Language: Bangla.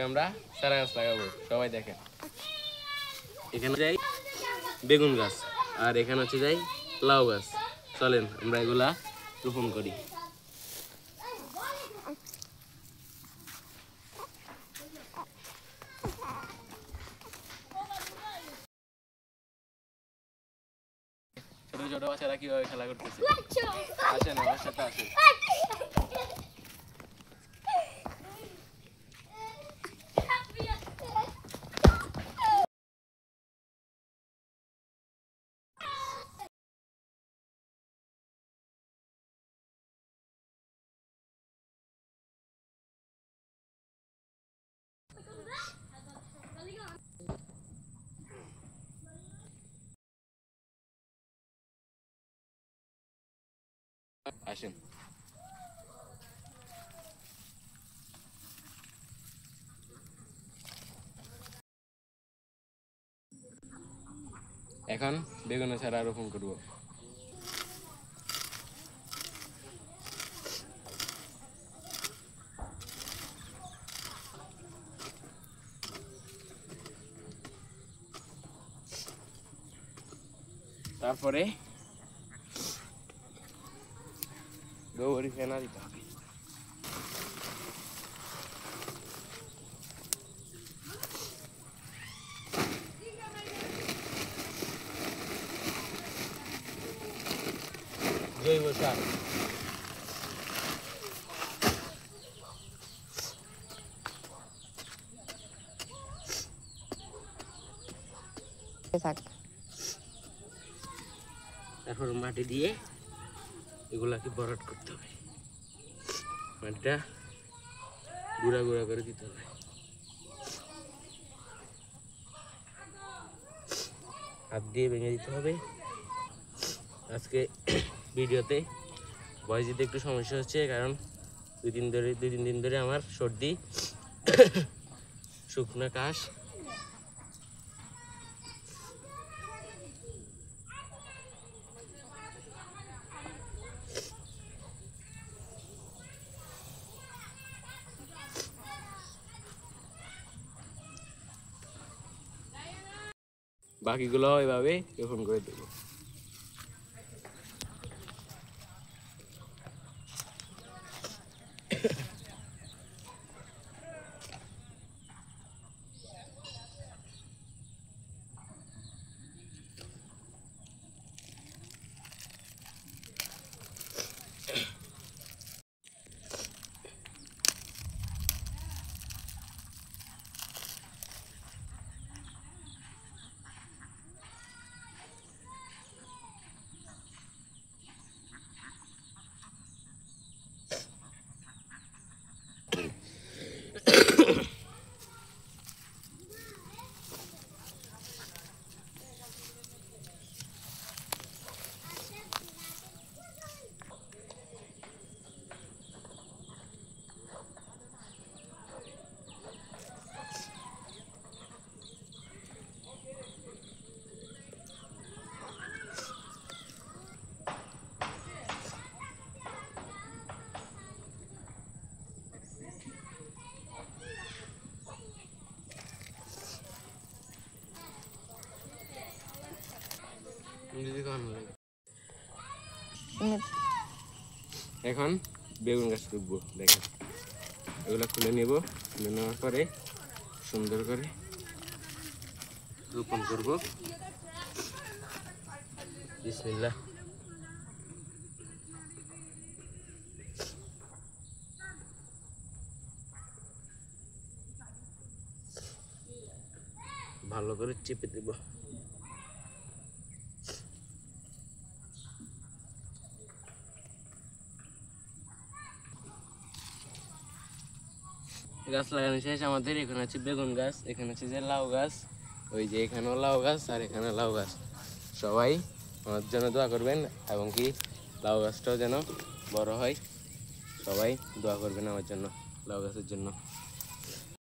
আমরা চারা গাছ লাগাবো। সবাই দেখেন, এখানে যাই বেগুন গাছ আর এখানে হচ্ছে যাই লাউ গাছ। চলেন আমরা এগুলা রোপণ করি। ছোট ছোট বাচ্চারা কিভাবে খেলা করতেছে, আসেন আমার সাথে আসেন। আসেন এখন বেগুনের চারা রোপণ করব। তারপরে গোবরী ফেনা দিতে হবে। জৈব সার তারপর মাটি দিয়ে এগুলাকে ভরাট করতে হবে। মাটিটা গুঁড়া গুঁড়া করে দিতে হবে। হাত দিয়ে ভেঙে দিতে হবে। আজকে ভিডিওতে ভয়েস দিতে একটু সমস্যা হচ্ছে, কারণ দুই তিন দিন ধরে আমার সর্দি, শুকনো কাশ। বাকিগুলো এভাবে রোপণ করে দেবো। এখন বেগুন গাছ রুখবো। দেখেন, এগুলো খুলে নেব। খুলে নেওয়ার পরে সুন্দর করে রোপণ করবো। বিসমিল্লাহ। ভালো করে চেপে দেব। গাছ লাগানো শেষ আমাদের। এখানে আছে বেগুন গাছ, এখানে আছে যে লাউ গাছ, ওই যে এখানেও লাউ গাছ আর এখানে লাউ গাছ। সবাই আমার জন্য দোয়া করবেন এবং কি লাউ গাছটাও যেন বড় হয়। সবাই দোয়া করবেন আমার জন্য, লাউ গাছের জন্য।